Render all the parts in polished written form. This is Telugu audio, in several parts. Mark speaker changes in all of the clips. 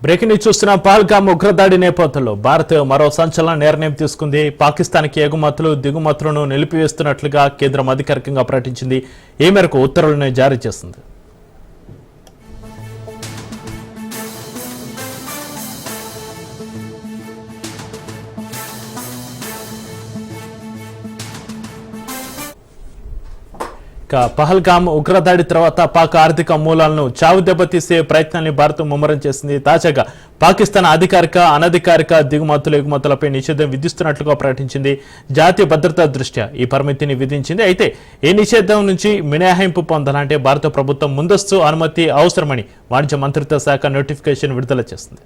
Speaker 1: బ్రేకింగ్ న్యూస్ చూస్తున్న పహల్గామ్ ఉగ్రదాడి నేపథ్యంలో భారత్ మరో సంచలన నిర్ణయం తీసుకుంది. పాకిస్తాన్కి ఎగుమతులు దిగుమతులను నిలిపివేస్తున్నట్లుగా కేంద్రం అధికారికంగా ప్రకటించింది. ఈ మేరకు ఉత్తర్వులను జారీ చేసింది. పహల్గామ్ ఉగ్రదాడి తర్వాత పాక్ ఆర్థిక మూలాలను చావు దెబ్బతీసే ప్రయత్నాన్ని భారత్ ముమ్మరం చేసింది. తాజాగా పాకిస్తాన్ అధికారిక అనధికారిక దిగుమతులు ఎగుమతులపై నిషేధం విధిస్తున్నట్లుగా ప్రకటించింది. జాతీయ భద్రతా దృష్ట్యా ఈ పరిమితిని విధించింది. అయితే ఈ నిషేధం నుంచి మినహాయింపు పొందాలంటే భారత ప్రభుత్వం ముందస్తు అనుమతి అవసరమని వాణిజ్య మంత్రిత్వ శాఖ నోటిఫికేషన్ విడుదల చేసింది.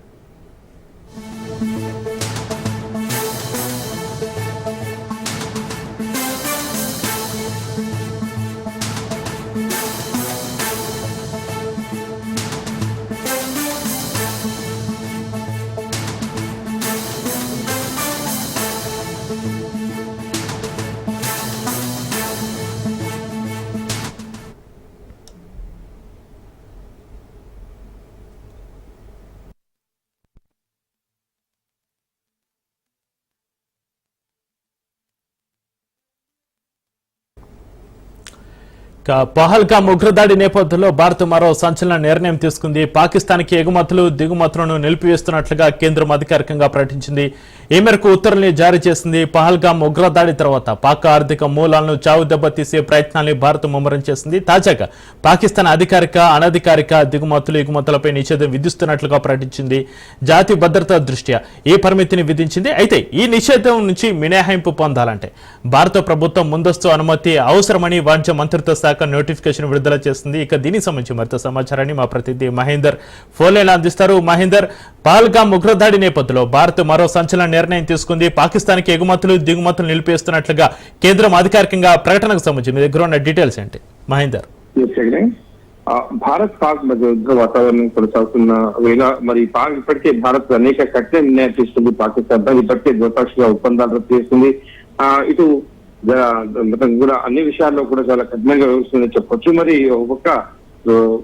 Speaker 1: పహల్గామ్ ఉగ్రదాడి నేపథ్యంలో భారత్ మరో సంచలన నిర్ణయం తీసుకుంది. పాకిస్తాన్కి ఎగుమతులు దిగుమతులను నిలిపివేస్తున్నట్లుగా కేంద్రం అధికారికంగా ప్రకటించింది. ఈ మేరకు ఉత్తర్వుల్ని జారీ చేసింది. పహల్గామ్ ఉగ్రదాడి తర్వాత పాక్ ఆర్థిక మూలాలను చావు దెబ్బతీసే ప్రయత్నాన్ని భారత్ ముమ్మరం చేసింది. తాజాగా పాకిస్తాన్ అధికారిక అనధికారిక దిగుమతులు ఎగుమతులపై నిషేధం విధిస్తున్నట్లుగా ప్రకటించింది. జాతీయ భద్రతా దృష్ట్యా ఈ పరిమితిని విధించింది. అయితే ఈ నిషేధం నుంచి మినహాయింపు పొందాలంటే భారత ప్రభుత్వం ముందస్తు అనుమతి అవసరమని వాణిజ్య మంత్రిత్వ శాఖ నోటిఫికేషన్ విడుదల చేస్తుంది. ఇక దీనికి సంబంధించి మరింత సమాచారాన్ని మా ప్రతినిధి మహేందర్ ఫోన్లైన్ అందిస్తారు. మహేందర్, పహల్గామ్ ఉగ్రదాడి నేపథ్యంలో భారత్ మరో సంచలన నిర్ణయం తీసుకుంది. పాకిస్తాన్కి ఎగుమతులు దిగుమతులు నిలిపేస్తున్నట్లుగా కేంద్రం అధికారికంగా ప్రకటనకు సంబంధించి మీ దగ్గర ఉన్న డీటెయిల్స్ ఏంటి మహేందర్?
Speaker 2: భారత్ పాక్ మధ్య యుద్ధ వాతావరణం కొనసాగుతున్న వేళ మరి పాక్ ఇప్పటికే భారత్ అనేక కఠిన నిర్ణయాలు తీసుకుంది. పాకిస్తాన్ ఇప్పటికే ద్వైపాక్షిక ఒప్పందాలు రద్దు చేస్తుంది. ఇటు కూడా అన్ని విషయాల్లో కూడా చాలా కఠినంగా వ్యవహరిస్తుందని చెప్పొచ్చు. మరి ఒక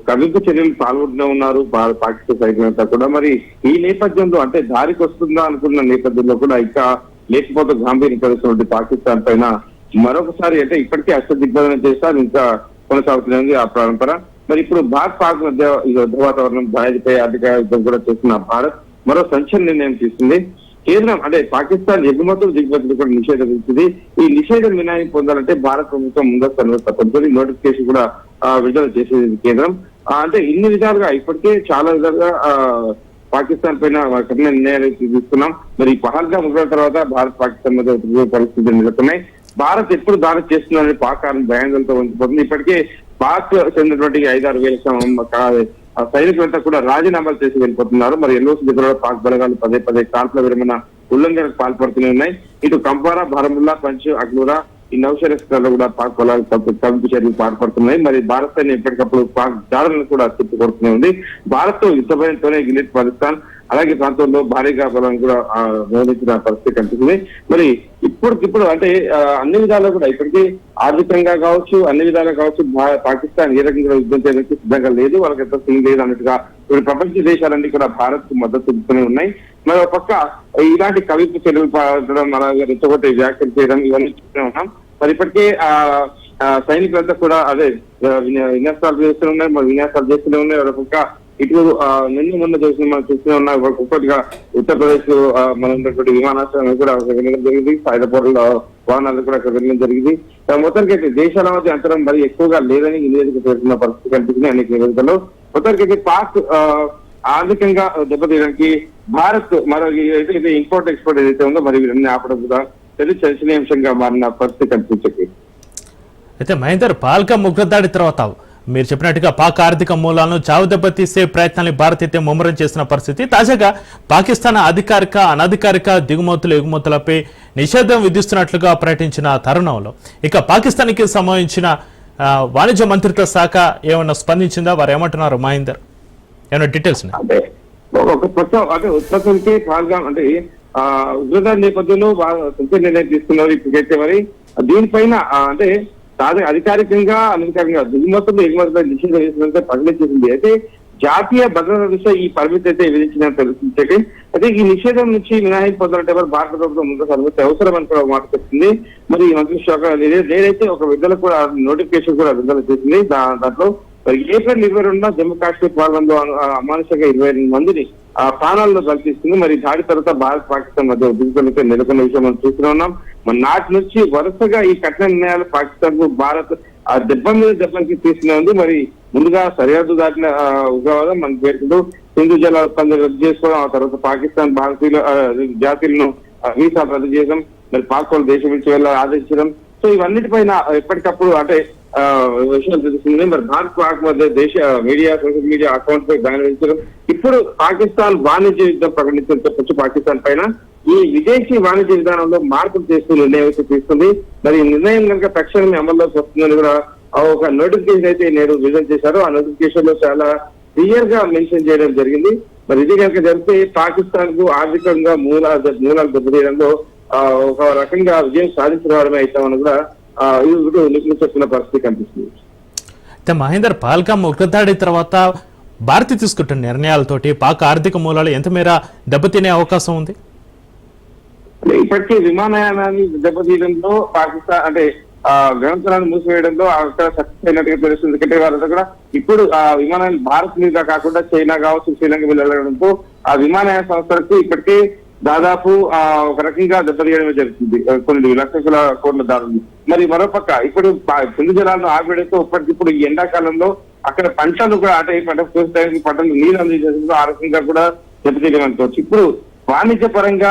Speaker 2: కవింపు చర్యలు పాల్గొంటూనే ఉన్నారు పాకిస్తాన్ సైన్యంతా కూడా. మరి ఈ నేపథ్యంలో అంటే దారికి వస్తుందా అనుకున్న నేపథ్యంలో కూడా ఇంకా లేకపోతే గాంభీర్యం కలుస్తున్నటువంటి పాకిస్తాన్ పైన మరొకసారి అంటే ఇప్పటికే అష్టదిగ్బంధనం చేస్తారు. ఇంకా కొనసాగుతుంది ఆ పరంపర. మరి ఇప్పుడు భారత్ పాక్ మధ్య యుద్ధ వాతావరణం దాడిపై ఆర్థిక యుద్ధం కూడా చేస్తున్న భారత్ మరో సంచలన నిర్ణయం తీసుకుంది. కేంద్రం అంటే పాకిస్తాన్ ఎగుమతులు దిగుమతులు కూడా నిషేధం విధించింది. ఈ నిషేధం మినహాయింపు పొందాలంటే భారత ప్రభుత్వం ముందస్తు అనుమతి తప్పనిసరి నోటిఫికేషన్ కూడా విడుదల చేసేది కేంద్రం. అంటే ఇన్ని విధాలుగా ఇప్పటికే చాలా విధాలుగా పాకిస్తాన్ పైన కఠిన నిర్ణయాలు తీసుకున్నాం. మరి పహల్గామ్ ఉగ్రత తర్వాత భారత్ పాకిస్తాన్ మధ్య పరిస్థితులు నెలకొన్నాయి. భారత్ ఎప్పుడు దాడి చేస్తుందని పాక్ భయాందోళనతో ఉంచిపోతుంది. ఇప్పటికే పాక్ చెందినటువంటి 5-6 వేల సైనికులంతా కూడా రాజీనామాలు చేసి వెళ్ళిపోతున్నారు. మరి ఎన్నో దిగులో పాక్ బలగాలు పదే కాల్పుల విరమణ ఉల్లంఘనకు పాల్పడుతూనే ఉన్నాయి. ఇటు కంపారా, బారాముల్లా, పంచ్, అగ్నూరా ఈ నౌషేరస్లో కూడా పాక్ బలాలు కవింపు చర్యలు పాల్పడుతున్నాయి. మరి భారత్ సైన్యం ఎప్పటికప్పుడు పాక్ దాడులను కూడా తిప్పికొడుతూనే ఉంది. భారత్ తో యుద్ధ భయంతోనే గిలిట్ పాకిస్తాన్ అలాగే ప్రాంతంలో భారీగా బలం కూడా మోహరించిన పరిస్థితి కనిపిస్తుంది. మరి ఇప్పుడు అంటే అన్ని విధాలు కూడా ఇప్పటికీ ఆర్థికంగా కావచ్చు అన్ని విధాలుగా కావచ్చు పాకిస్తాన్ ఏ రకంగా యుద్ధం చేయడానికి సిద్ధంగా లేదు, వాళ్ళకి ఎంత సీన్ లేదు అన్నట్టుగా ఇప్పుడు ప్రపంచ దేశాలన్నీ కూడా భారత్ కు మద్దతు ఇస్తూనే ఉన్నాయి. మరి ఒక పక్క ఇలాంటి కవిత్వ చర్యలు పాల్గొనడం అలాగే రెచ్చగొట్టే వ్యాఖ్యలు చేయడం ఇవన్నీ చూస్తూనే ఉన్నాం. మరి ఇప్పటికే సైనికులంతా కూడా అదే విన్యాసాలు చేస్తూనే ఉన్నాయి. మరి విన్యాసాలు చేస్తూనే ఉన్నాయి. ఒక పక్క ఇటు మొన్న చూస్తూనే ఉన్నాయి. ఒక్కొక్కటిగా ఉత్తరప్రదేశ్ లో మనం ఉన్నటువంటి విమానాశ్రయాలు కూడా వెళ్ళడం జరిగింది. సాయుధపౌరుల వాహనాలు కూడా అక్కడ వెళ్ళడం జరిగింది. మొత్తానికి దేశాల మధ్య అంతరం మరి ఎక్కువగా లేదని నివేదిక పేర్కొన్న పరిస్థితి కనిపిస్తుంది అనేక నివేదికలో. మొత్తానికి పాక్ ఆర్థికంగా దెబ్బతీయడానికి భారత్ మరో ఏదైతే ఇంపోర్ట్ ఎక్స్పోర్ట్ ఏదైతే ఉందో మరి వీరన్నీ ఆపడం కూడా తెలుగు చర్చనీయాంశంగా మారిన పరిస్థితి కనిపించింది.
Speaker 1: అయితే మహేందర్, పహల్గామ్ ఉగ్రదాడి తర్వాత మీరు చెప్పినట్టుగా పాక్ ఆర్థిక మూలాలను చావు దెబ్బతీసే ప్రయత్నాన్ని భారత్ అయితే ముమ్మరం చేసిన పరిస్థితి. తాజాగా పాకిస్తాన్ అధికారిక అనధికారిక దిగుమతులు ఎగుమతులపై నిషేధం విధిస్తున్నట్లుగా ప్రకటించిన తరుణంలో ఇక పాకిస్తాన్కి సంబంధించిన వాణిజ్య మంత్రిత్వ శాఖ ఏమన్నా స్పందించిందా? వారు ఏమంటున్నారు మహేందర్? ఏమన్నా డీటెయిల్స్?
Speaker 2: అంటే ఒక ఉత్పత్తులకి పహల్గామ్ అంటే ఉగ్రదాడి నేపథ్యంలో నిర్ణయం తీసుకున్నారు. ఇప్పటికైతే మరి దీనిపైన అంటే అధికారికంగా అనధికారికంగా దిగుమతులు ఎగుమతులు నిషేధం చేసినంత ప్రకటించింది. అయితే జాతీయ భద్రత దృష్ట్యా ఈ పరిమితి అయితే విధించిందని తెలుస్తుంది. అయితే ఈ నిషేధం నుంచి మినహాయింపు పొందాలంటే భారత ప్రభుత్వం ముందుకు అనుమతి అవసరం అని కూడా మాట చెప్తుంది. మరి ఈ మంత్రి శాఖ నేనైతే ఒక విడుదల కూడా నోటిఫికేషన్ కూడా విడుదల చేసింది. దాంట్లో మరి ఏప్రిల్ 22న జమ్మూ కాశ్మీర్ ప్రాంతంలో అమానుషంగా 28 మందిని ప్రాణాలను కల్పిస్తుంది. మరి దాడి తర్వాత భారత్ పాకిస్తాన్ మధ్య ఉద్రిక్తత నెలకొన్న విషయం మనం చూస్తూనే ఉన్నాం. మన నాటి నుంచి వరుసగా ఈ కఠిన నిర్ణయాలు పాకిస్తాన్ కు భారత్ దెబ్బ మీద దెబ్బకి తీసుకునే ఉంది. మరి ముందుగా సరిహద్దు దాటిన ఉగ్రవాదం మనకు పేర్కొంటూ సింధు జల ఒప్పందం రద్దు చేసుకోవడం, ఆ తర్వాత పాకిస్తాన్ భారతీయుల జాతీయులను వీసా రద్దు చేయడం, మరి పాక్ వాళ్ళు దేశం నుంచి వెళ్ళాలని ఆదేశించడం. సో ఇవన్నిటిపైన ఎప్పటికప్పుడు అంటే విషయాలు తెలుస్తుంది. మరి భారత్ పాక్ మధ్య దేశ మీడియా సోషల్ మీడియా అకౌంట్ పై బ్యాన్ విధించడం, ఇప్పుడు పాకిస్తాన్ వాణిజ్య యుద్ధం ప్రకటించడం చెప్పొచ్చు పాకిస్తాన్ పైన. ఈ విదేశీ వాణిజ్య విధానంలో మార్పులు చేస్తూ నిర్ణయం అయితే తీసుకుంది. మరి ఈ నిర్ణయం కనుక తక్షణమే అమల్లోకి వస్తుందని కూడా ఒక నోటిఫికేషన్ అయితే నేడు విడుదల చేశారు. ఆ నోటిఫికేషన్ లో చాలా క్లియర్ గా మెన్షన్ చేయడం జరిగింది. మరి ఇది కనుక జరిగితే పాకిస్తాన్ కు ఆర్థికంగా మూలాలు దెబ్బతీయడంలో ఒక రకంగా విజయం సాధించడమే అవుతామని కూడా నిపుణులు చెప్తున్న పరిస్థితి కనిపిస్తుంది.
Speaker 1: అయితే మహేందర్, పహల్గామ్ ఉగ్రదాడి తర్వాత భారత్ తీసుకుంటున్న నిర్ణయాలతోటి పాక్ ఆర్థిక మూలాలు ఎంత మేర దెబ్బతినే అవకాశం ఉంది?
Speaker 2: ఇప్పటికీ విమానయానాన్ని దెబ్బతీయడంలో పాకిస్తాన్ అంటే గగనతలాన్ని మూసివేయడంలో అక్కడ సక్సెస్ అయినట్టుగా తెలుస్తుంది. ఎందుకంటే వాళ్ళంతా కూడా ఇప్పుడు ఆ విమానాన్ని భారత్ మీద కాకుండా చైనా కావచ్చు, శ్రీలంక వెళ్ళడంతో ఆ విమానయాన సంస్థలకు ఇప్పటికే దాదాపు ఒక రకంగా దెబ్బతీయడమే జరుగుతుంది, కొన్ని లక్షల కోట్ల దారులు. మరి మరోపక్క ఇప్పుడు సింధు జలాలను ఆపివేయడంతో ఇప్పటికిప్పుడు ఈ ఎండాకాలంలో అక్కడ పంటలు కూడా అంటే పంటలు నీరు అందించడంతో ఆ రకంగా కూడా దెబ్బతీయడం అనుకోవచ్చు. ఇప్పుడు వాణిజ్య పరంగా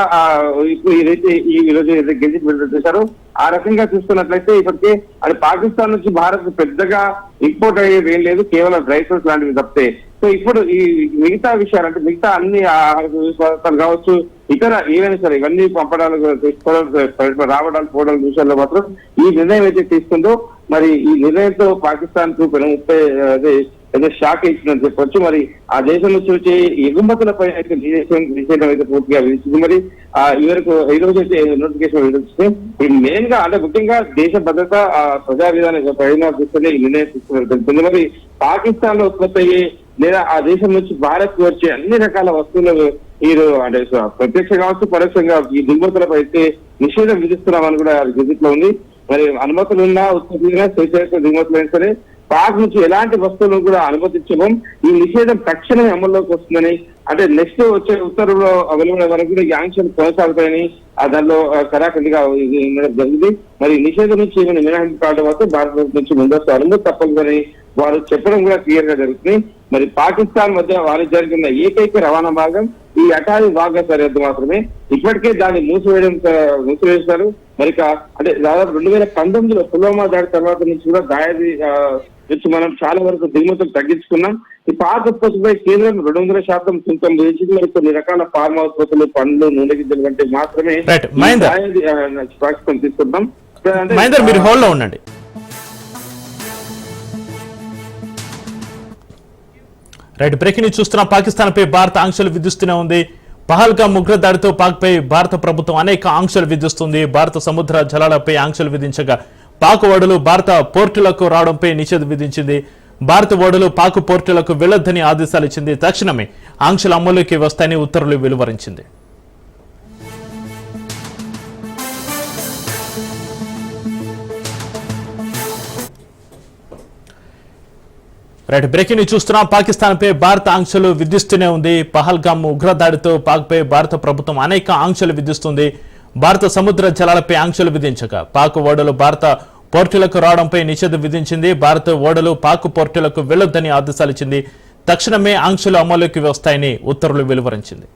Speaker 2: ఇప్పుడు ఏదైతే ఈ రోజు ఏదైతే గెజిట్ విడుదల చేశారో ఆ రకంగా చూస్తున్నట్లయితే ఇప్పటికే అది పాకిస్తాన్ నుంచి భారత్ పెద్దగా ఇంపోర్ట్ అయ్యేది ఏం లేదు, కేవలం డ్రై ఫ్రూట్స్ లాంటివి తప్పితే. సో ఇప్పుడు ఈ మిగతా విషయాలు అంటే మిగతా అన్ని పదార్థాలు కావచ్చు, ఇతర ఏవైనా సరే ఇవన్నీ పంపడాలు రావడాలు పోవడాల విషయాల్లో మాత్రం ఈ నిర్ణయం అయితే తీసుకుందో మరి ఈ నిర్ణయంతో పాకిస్తాన్ కు ముప్పై ఏదో షాక్ ఇచ్చిందని చెప్పొచ్చు. మరి ఆ దేశం నుంచి వచ్చే ఎగుమతులపై అయితే నిషేధం అయితే పూర్తిగా విధించింది. మరి ఈ రోజు అయితే నోటిఫికేషన్ విధిస్తే ఇది మెయిన్ గా అంటే ముఖ్యంగా దేశ భద్రత ప్రజా విధానం పరిణామాలు చూస్తేనే ఈ నిర్ణయం తీసుకుని తెలుస్తుంది. మరి పాకిస్తాన్ లో ఉత్పత్తి అయ్యే లేదా ఆ దేశం నుంచి భారత్ కు వచ్చే అన్ని రకాల వస్తువులు మీరు అంటే ప్రత్యక్ష కావచ్చు పరోక్షంగా ఈ దిగుమతులపై అయితే నిషేధం విధిస్తున్నామని కూడా గెజిట్ లో ఉంది. మరి అనుమతులున్నా ఉత్పత్తులైనా స్వేచ్ఛ దిగుమతులైనా సరే పాక్ నుంచి ఎలాంటి వస్తువులను కూడా అనుమతించడం, ఈ నిషేధం తక్షణమే అమల్లోకి వస్తుందని అంటే నెక్స్ట్ వచ్చే ఉత్తర్వులో వెలువడే వరకు కూడా ఈ ఆంక్షలు కొనసాగుతాయని దానిలో కరాఖండిగా జరిగింది. మరి నిషేధం నుంచి ఏమైనా మినహాయింపు కావడం వల్ల భారత నుంచి ముందస్తు అనుమతి తప్పదని వారు చెప్పడం కూడా క్లియర్ గా జరుగుతుంది. మరి పాకిస్తాన్ మధ్య వారు జరిగిన ఏకైక రవాణా మార్గం ఈ అటారీ వాఘా సరిహద్దు మాత్రమే. ఇప్పటికే దాన్ని మూసివేశారు. మరి అంటే దాదాపు 2019లో పుల్వామా దాడి తర్వాత నుంచి కూడా దాయాది నుంచి మనం చాలా వరకు దిగుమతులు తగ్గించుకున్నాం. ఈ పాక్ ఉత్పత్తిపై కేంద్రం 200% సుంకం విధించింది. మరి కొన్ని రకాల ఫార్మా ఉత్పత్తులు, పండ్లు, నూనె గింజలు వంటి మాత్రమే పాకిస్తాన్ తీసుకుంటాం.
Speaker 1: మీరు హోల్డ్ లో ఉండండి. రైట్, బ్రేకింగ్ న్యూస్ చూస్తున్నాం. పాకిస్తాన్ పై భారత ఆంక్షలు విధిస్తూనే ఉంది. పహల్గామ్ ఉగ్రదాడితో పాక్ పై భారత ప్రభుత్వం అనేక ఆంక్షలు విధిస్తుంది. భారత సముద్ర జలాలపై ఆంక్షలు విధించగా పాక్ ఓడలు భారత పోర్టులకు రావడంపై నిషేధం విధించింది. భారత ఓడలు పాక్ పోర్టులకు వెళ్లొద్దని ఆదేశాలు ఇచ్చింది. తక్షణమే ఆంక్షలు అమలులోకి వస్తాయని ఉత్తర్వులు వెలువరించింది. రైట్, బ్రేకింగ్ న్యూస్ చూస్తున్నాం. పాకిస్తాన్ పై భారత ఆంక్షలు విధిస్తూనే ఉంది. పహల్గామ్ ఉగ్రదాడితో పాక్ పై భారత ప్రభుత్వం అనేక ఆంక్షలు విధిస్తుంది. భారత సముద్ర జలాలపై ఆంక్షలు విధించగా పాక్ ఓడలు భారత పోర్టులకు రావడంపై నిషేధం విధించింది. భారత ఓడలు పాక్ పోర్టులకు వెళ్లొద్దని ఆదేశాలు ఇచ్చింది. తక్షణమే ఆంక్షలు అమలులోకి వస్తాయని ఉత్తర్వులు వెలువరించింది.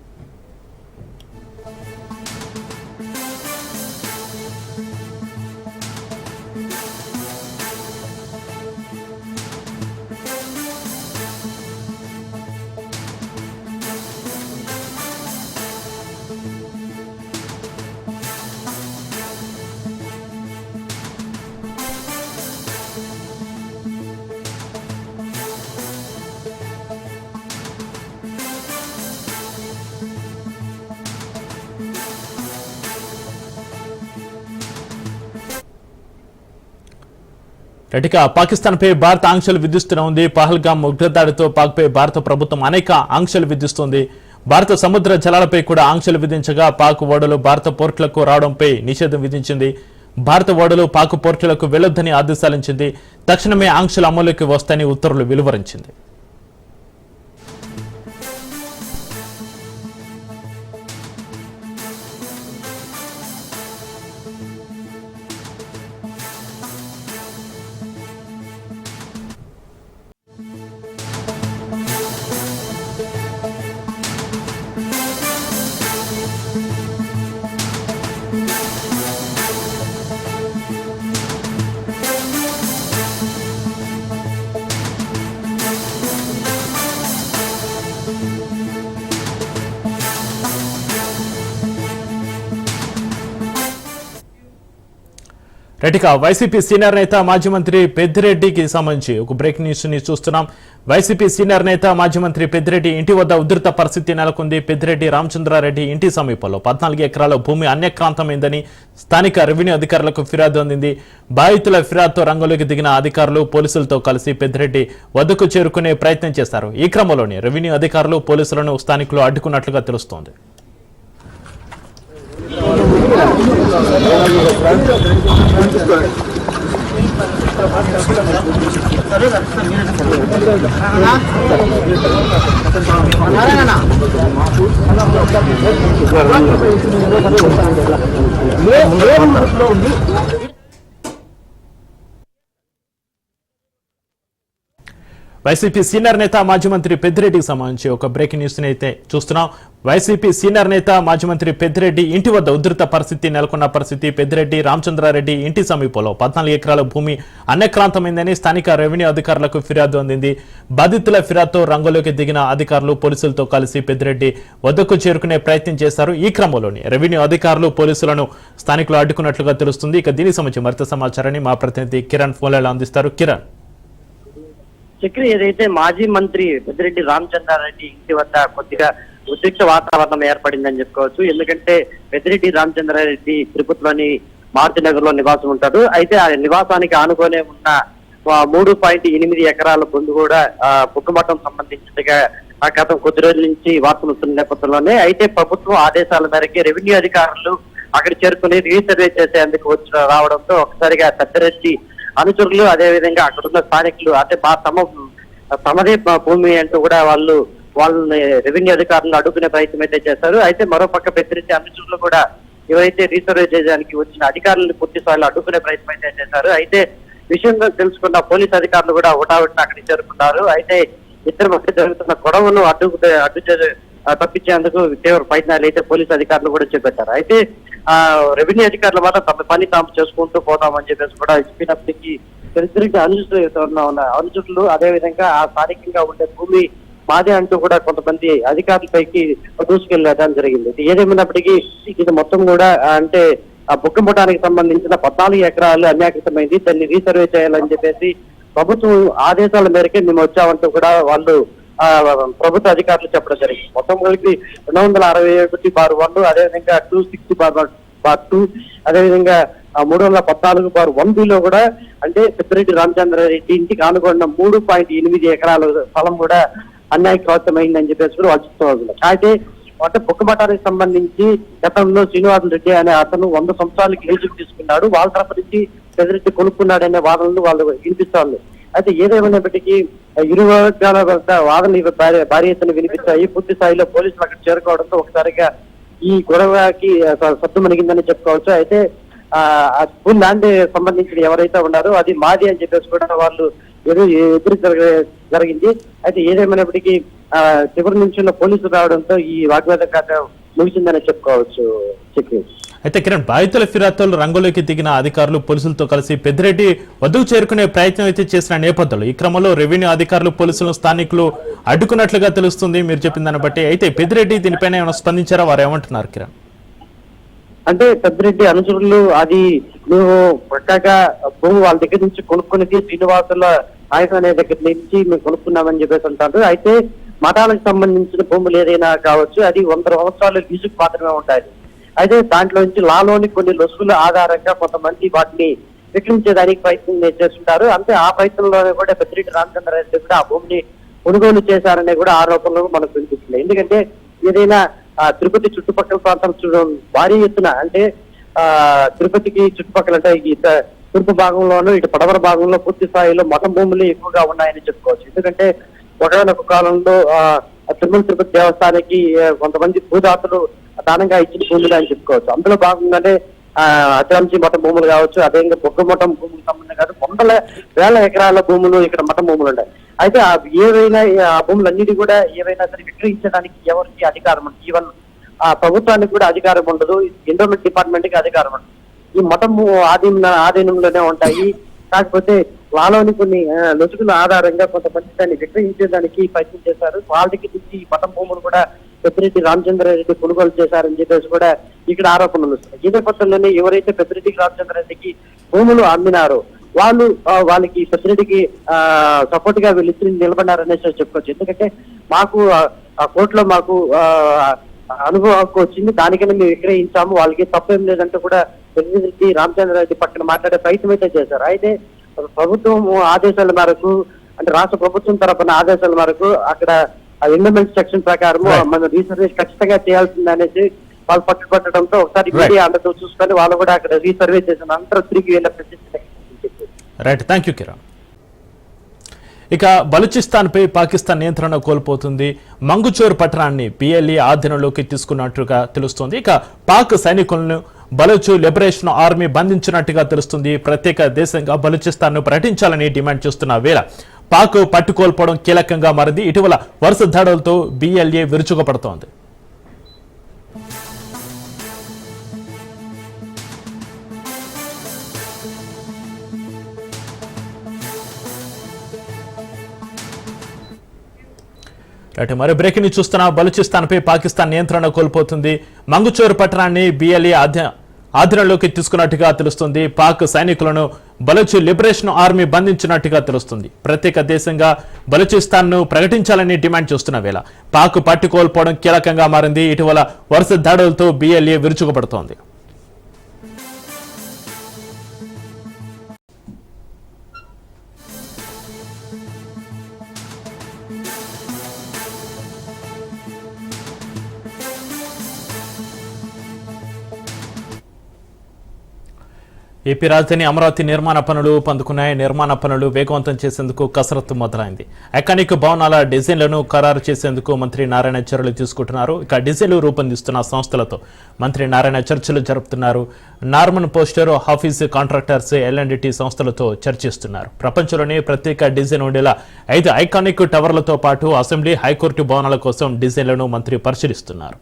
Speaker 1: ఇక పాకిస్తాన్పై భారత ఆంక్షలు విధిస్తూనే ఉంది. పహల్గామ్ ఉగ్రదాడితో పాక్పై భారత ప్రభుత్వం అనేక ఆంక్షలు విధిస్తోంది. భారత సముద్ర జలాలపై కూడా ఆంక్షలు విధించగా పాక్ ఓడలు భారత పోర్టులకు రావడంపై నిషేధం విధించింది. భారత ఓడలు పాక్ పోర్టులకు వెళ్లొద్దని ఆదేశాలించింది. తక్షణమే ఆంక్షలు అమలులోకి వస్తాయని ఉత్తర్వులు వెలువరించింది. ఇక వైసీపీ సీనియర్ నేత మాజీ మంత్రి పెద్దిరెడ్డికి సంబంధించి ఒక బ్రేకింగ్ న్యూస్ ని చూస్తున్నాం. వైసీపీ సీనియర్ నేత మాజీ మంత్రి పెద్దిరెడ్డి ఇంటి వద్ద ఉధృత పరిస్థితి నెలకొంది. పెద్దిరెడ్డి రామచంద్రారెడ్డి ఇంటి సమీపంలో 14 ఎకరాల భూమి అన్యక్రాంతమైందని స్థానిక రెవెన్యూ అధికారులకు ఫిర్యాదు అందింది. బాధితుల ఫిర్యాదుతో రంగంలోకి దిగిన అధికారులు పోలీసులతో కలిసి పెద్దిరెడ్డి వద్దకు చేరుకునే ప్రయత్నం చేశారు. ఈ క్రమంలోనే రెవెన్యూ అధికారులు పోలీసులను స్థానికులు అడ్డుకున్నట్లుగా తెలుస్తోంది. వైసీపీ సీనియర్ నేత మాజీ మంత్రి పెద్దిరెడ్డికి సంబంధించి ఒక బ్రేకింగ్ న్యూస్ అయితే చూస్తున్నాం. వైసీపీ సీనియర్ నేత మాజీ మంత్రి పెద్దిరెడ్డి ఇంటి వద్ద ఉధృత పరిస్థితి నెలకొన్న పరిస్థితి. పెద్దిరెడ్డి రామచంద్రారెడ్డి ఇంటి సమీపంలో 14 ఎకరాల భూమి అన్యక్రాంతమైందని స్థానిక రెవెన్యూ అధికారులకు ఫిర్యాదు అందింది. బాధితుల ఫిర్యాదుతో రంగంలోకి దిగిన అధికారులు పోలీసులతో కలిసి పెద్దిరెడ్డి వద్దకు చేరుకునే ప్రయత్నం చేశారు. ఈ క్రమంలోనే రెవెన్యూ అధికారులు పోలీసులను స్థానికులు అడ్డుకున్నట్లుగా తెలుస్తుంది. ఇక దీనికి సంబంధించి మరింత సమాచారాన్ని మా ప్రతినిధి కిరణ్ ఫోన్లలో అందిస్తారు. కిరణ్,
Speaker 3: చక్రి, ఏదైతే మాజీ మంత్రి పెద్దిరెడ్డి రామచంద్రారెడ్డి ఇంటి వద్ద కొద్దిగా ఉద్రిక్త వాతావరణం ఏర్పడిందని చెప్పుకోవచ్చు. ఎందుకంటే పెద్దిరెడ్డి రామచంద్రారెడ్డి తిరుపతిలోని మారుతి నగర్ లో నివాసం ఉంటారు. అయితే ఆ నివాసానికి ఆనుకునే ఉన్న 3.8 ఎకరాల భూమి కూడా బుగ్గమఠం సంబంధించినట్టుగా గత కొద్ది రోజుల నుంచి వార్తలు వస్తున్న నేపథ్యంలోనే అయితే ప్రభుత్వం ఆదేశాల మేరకు రెవెన్యూ అధికారులు అక్కడ చేరుకుని రీసర్వే చేసేందుకు రావడంతో ఒకసారిగా పెద్దిరెడ్డి అనుచరులు అదేవిధంగా అక్కడ ఉన్న స్థానికులు అంటే తమదే భూమి అంటూ కూడా వాళ్ళని రెవెన్యూ అధికారులను అడ్డుకునే ప్రయత్నం అయితే చేశారు. అయితే మరోపక్క పెద్దిరెడ్డి అనుచరులు కూడా ఎవరైతే రీసర్వే చేయడానికి వచ్చిన అధికారులను పూర్తి స్థాయిలో అడ్డుకునే ప్రయత్నం అయితే చేశారు. అయితే విషయం తెలుసుకున్న పోలీసు అధికారులు కూడా ఒకటావటిని అక్కడికి చేరుకున్నారు. అయితే ఇద్దరి మధ్య జరుగుతున్న గొడవను తప్పించేందుకు తీవ్ర ప్రయత్నాలు అయితే పోలీసు అధికారులు కూడా చేపట్టారు. అయితే రెవెన్యూ అధికారులు మాత్రం తమ పని తాము చేసుకుంటూ పోతామని చెప్పేసి కూడా చెప్పినప్పటికీ పెద్దిరెడ్డి అనుచరులు అదేవిధంగా ఆ స్థానికంగా ఉండే భూమి మాదే అంటూ కూడా కొంతమంది అధికారులపైకి దూసుకెళ్ళడం జరిగింది. ఏదేమైనప్పటికీ ఇది మొత్తం కూడా అంటే ఆ బుగ్గమఠానికి సంబంధించిన 14 ఎకరాలు అన్యాకృతమైంది. దాన్ని రీసర్వే చేయాలని చెప్పేసి ప్రభుత్వం ఆదేశాల మేరకే మేము వచ్చామంటూ కూడా వాళ్ళు ప్రభుత్వ అధికారులు చెప్పడం జరిగింది. మొత్తం కలిపి 261/1, అదేవిధంగా 260/2, అదేవిధంగా 314/1లో కూడా అంటే పెద్దిరెడ్డి రామచంద్రారెడ్డి ఇంటికి ఆనుకున్న 3.8 ఎకరాల స్థలం కూడా అన్యాయకృతమైందని చెప్పేసి కూడా వాళ్ళు. అయితే అంటే బుగ్గమఠానికి సంబంధించి గతంలో శ్రీనివాస రెడ్డి అనే అతను 100 సంవత్సరాలకి లీజుకు తీసుకున్నాడు. వాళ్ళ తరఫు నుంచి పెద్దిరెడ్డి కొనుక్కున్నాడనే వాదనలు వాళ్ళు వినిపిస్తోంది. అయితే ఏదేమైనప్పటికీ ఇరు వర్గాల వాదనలు భారీ ఎత్తున వినిపించాయి. పూర్తి స్థాయిలో పోలీసులు అక్కడ చేరుకోవడంతో ఒకసారిగా ఈ గొడవకి సద్దు మణిగిందని చెప్పుకోవచ్చు. అయితే ఆ స్కూల్ ల్యాండ్ సంబంధించిన ఎవరైతే ఉన్నారో అది మాది అని చెప్పేసి కూడా వాళ్ళు ఎదురు జరిగింది. అయితే ఏదేమైనప్పటికీ చివరి నుంచి పోలీసులు రావడంతో ఈ వాగ్వాదం కాక ముగిసిందని చెప్పుకోవచ్చు.
Speaker 1: అయితే కిరణ్, బాధితుల ఫిర్యాదులు రంగంలోకి దిగిన అధికారులు పోలీసులతో కలిసి పెద్దిరెడ్డి వద్దకు చేరుకునే ప్రయత్నం అయితే చేసిన నేపథ్యంలో ఈ క్రమంలో రెవెన్యూ అధికారులు పోలీసులను స్థానికులు అడ్డుకున్నట్లుగా తెలుస్తుంది మీరు చెప్పిన దాన్ని బట్టి. అయితే పెద్దిరెడ్డి దీనిపైన ఏమైనా స్పందించారా? వారు ఏమంటున్నారు కిరణ్?
Speaker 3: అంటే పెద్దిరెడ్డి అనుచరులు అది మేము పక్కాగా భూమి వాళ్ళ దగ్గర నుంచి కొనుక్కునేది శ్రీనివాసుల నాయకు అనే దగ్గర నుంచి మేము కొనుక్కున్నామని చెప్పేసి అంటారు. అయితే మఠాలకు సంబంధించిన భూములు ఏదైనా కావచ్చు, అది 100 సంవత్సరాలు లీజుకు మాత్రమే ఉంటాయి. అయితే దాంట్లో నుంచి లాలోని కొన్ని లొసుగుల ఆధారంగా కొంతమంది వాటిని విక్రయించేదానికి ప్రయత్నం చేస్తుంటారు. అంతే ఆ ప్రయత్నంలోనే కూడా పెద్దిరెడ్డి రామచంద్రారెడ్డి కూడా ఆ భూమిని కొనుగోలు చేశారనే కూడా ఆరోపణలు మనకు వినిపిస్తుంది. ఎందుకంటే ఏదైనా తిరుపతి చుట్టుపక్కల ప్రాంతాలు భారీ ఎత్తున అంటే తిరుపతికి చుట్టుపక్కల అంటే తూర్పు భాగంలోనూ ఇటు పడమర భాగంలో పూర్తి స్థాయిలో మఠం భూములు ఎక్కువగా ఉన్నాయని చెప్పుకోవచ్చు. ఎందుకంటే ఒకనొక కాలంలో తిరుమల తిరుపతి దేవస్థానానికి కొంతమంది భూదాతలు దానంగా ఇచ్చిన భూములు అని చెప్పుకోవచ్చు. అందులో భాగంగానే అతిరాంజీ మఠం భూములు కావచ్చు, అదేవిధంగా బొగ్గ మఠం భూములకు సంబంధం కాదు, వందల వేల ఎకరాల భూములు ఇక్కడ మఠం భూములు ఉన్నాయి. అయితే ఏవైనా ఆ భూములన్నిటి కూడా ఏవైనా సరే విక్రయించడానికి ఎవరికి అధికారం ఉండదు. ఈవెన్ ప్రభుత్వానికి కూడా అధికారం ఉండదు, ఎండోమెంట్ డిపార్ట్మెంట్ కి అధికారం ఉండదు. ఈ మఠము ఆధీనంలోనే ఉంటాయి. కాకపోతే వాళ్ళని కొన్ని లొసుగుల ఆధారంగా కొంతమంది దాన్ని విక్రయించేదానికి ప్రయత్నం చేశారు. వాళ్ళకి నుంచి ఈ మఠం భూములు కూడా పెద్దిరెడ్డి రామచంద్రారెడ్డి కొనుగోలు చేశారని చెప్పేసి కూడా ఇక్కడ ఆరోపణలు వస్తున్నాయి. ఈ నేపథ్యంలోనే ఎవరైతే పెద్దిరెడ్డి రామచంద్రారెడ్డికి భూములు అమ్మినారో వాళ్ళకి పెద్దిరెడ్డికి సపోర్ట్ గా వీళ్ళు నిలబడ్డారనేసి చెప్పుకోవచ్చు. ఎందుకంటే మాకు ఆ కోర్టులో మాకు అనుభవం వచ్చింది, దానికైనా మేము విక్రయించాము, వాళ్ళకి తప్పేం లేదంటే కూడా పెద్దిరెడ్డి రామచంద్రారెడ్డి పక్కన మాట్లాడే ప్రయత్నం అయితే చేశారు. అయితే ప్రభుత్వం ఆదేశాల మేరకు అంటే రాష్ట్ర ప్రభుత్వం తరపున ఆదేశాల మేరకు అక్కడ ఎండోమెంట్ సెక్షన్ ప్రకారం మన రీసర్వే ఖచ్చితంగా చేయాల్సింది అనేసి వాళ్ళు పట్టుబట్టడంతో ఒకసారి మీడియా అందరితో చూసుకొని వాళ్ళు కూడా అక్కడ రీసర్వే చేసిన అనంతరం తిరిగి వెళ్ళే ప్రశ్న.
Speaker 1: Right, thank you Kiran. ఇక బలూచిస్తాన్పై పాకిస్తాన్ నియంత్రణ కోల్పోతుంది. మంగుచోర్ పట్టణాన్ని పిఎల్ఏ ఆధీనంలోకి తీసుకున్నట్టుగా తెలుస్తోంది. ఇక పాక్ సైనికులను బలూచ్ లిబరేషన్ ఆర్మీ బంధించినట్టుగా తెలుస్తుంది. ప్రత్యేక దేశంగా బలూచిస్తాన్ను ప్రకటించాలని డిమాండ్ చేస్తున్న వేళ పాక్ పట్టుకోల్పోవడం కీలకంగా మారింది. ఇటీవల వరుస దాడులతో బిఎల్ఏ విరుచుకుపడుతోంది. మరి బ్రేకింగ్ ని చూస్తున్న బలూచిస్తాన్పై పాకిస్తాన్ నియంత్రణ కోల్పోతుంది. మంగుచోర్ పట్టణాన్ని బిఎల్ఏ ఆధీనంలోకి తీసుకున్నట్టుగా తెలుస్తుంది. పాక్ సైనికులను బలూచ్ లిబరేషన్ ఆర్మీ బంధించినట్టుగా తెలుస్తుంది. ప్రత్యేక దేశంగా బలూచిస్తాన్ను ప్రకటించాలని డిమాండ్ చేస్తున్న వేళ పాక్ పట్టుకోల్పోవడం కీలకంగా మారింది. ఇటీవల వరుస దాడులతో బిఎల్ఏ విరుచుకుపడుతోంది. ఏపీ రాజధాని అమరావతి నిర్మాణ పనులు పందుకున్నాయి. నిర్మాణ పనులు వేగవంతం చేసేందుకు కసరత్తు మొదలైంది. ఐకానిక్ భవనాల డిజైన్లను ఖరారు చేసేందుకు మంత్రి నారాయణ చర్యలు తీసుకుంటున్నారు. ఇక డిజైన్లు రూపొందిస్తున్న సంస్థలతో మంత్రి నారాయణ చర్చలు జరుపుతున్నారు. నార్మన్ పోస్టర్ ఆఫీస్ కాంట్రాక్టర్స్ ఎల్ఎండ్టీ సంస్థలతో చర్చిస్తున్నారు. ప్రపంచంలోనే ప్రత్యేక డిజైన్ ఉండేలా 5 ఐకానిక్ టవర్లతో పాటు అసెంబ్లీ, హైకోర్టు భవనాల కోసం డిజైన్లను మంత్రి పరిశీలిస్తున్నారు.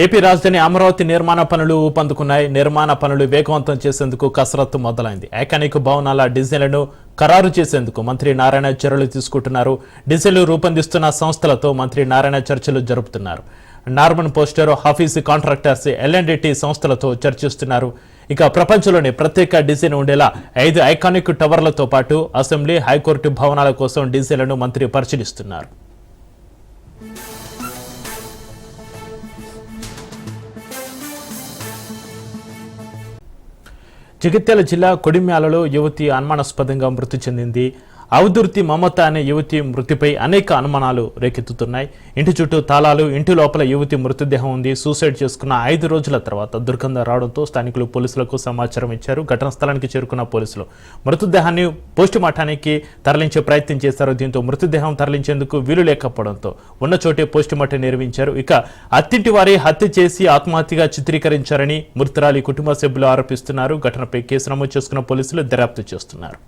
Speaker 1: ఏపీ రాజధాని అమరావతి నిర్మాణ పనులు ఊపందుకున్నాయి. నిర్మాణ పనులు వేగవంతం చేసేందుకు కసరత్తు మొదలైంది. ఐకానిక్ భవనాల డిజైన్లను ఖరారు చేసేందుకు మంత్రి నారాయణ చర్యలు తీసుకుంటున్నారు. డిజైన్లు రూపొందిస్తున్న సంస్థలతో మంత్రి నారాయణ చర్చలు జరుపుతున్నారు. నార్మన్ పోస్టర్ ఆఫీస్ కాంట్రాక్టర్స్ ఎల్ఎండ్టీ సంస్థలతో చర్చిస్తున్నారు. ఇక ప్రపంచంలోనే ప్రత్యేక డిజైన్ ఉండేలా 5 ఐకానిక్ టవర్లతో పాటు అసెంబ్లీ, హైకోర్టు భవనాల కోసం డిజైన్లను మంత్రి పరిశీలిస్తున్నారు. జగిత్యాల జిల్లా కొడిమ్యాలలో యువతి అనుమానాస్పదంగా మృతి చెందింది. అవధూర్తి మమత అనే యువతి మృతిపై అనేక అనుమానాలు రేకెత్తుతున్నాయి. ఇంటి చుట్టూ తాళాలు, ఇంటి లోపల యువతి మృతదేహం ఉంది. సూసైడ్ చేసుకున్న 5 రోజుల తర్వాత దుర్గంధం రావడంతో స్థానికులు పోలీసులకు సమాచారం ఇచ్చారు. ఘటనా స్థలానికి చేరుకున్న పోలీసులు మృతదేహాన్ని పోస్టుమార్టానికి తరలించే ప్రయత్నం చేశారు. దీంతో మృతదేహం తరలించేందుకు వీలు లేకపోవడంతో ఉన్న చోటే పోస్టుమార్టం నిర్వహించారు. ఇక అత్తింటి వారి హత్య చేసి ఆత్మహత్యగా చిత్రీకరించారని మృతురాలి కుటుంబ సభ్యులు ఆరోపిస్తున్నారు. ఘటనపై కేసు నమోదు చేసుకున్న పోలీసులు దర్యాప్తు చేస్తున్నారు.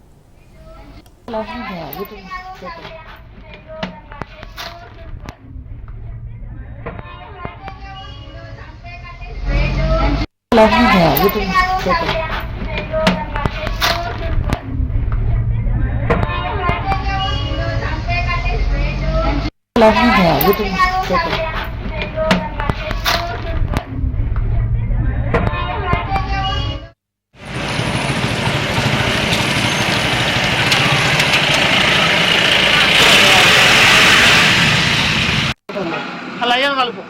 Speaker 4: అయ్యాను కలుపు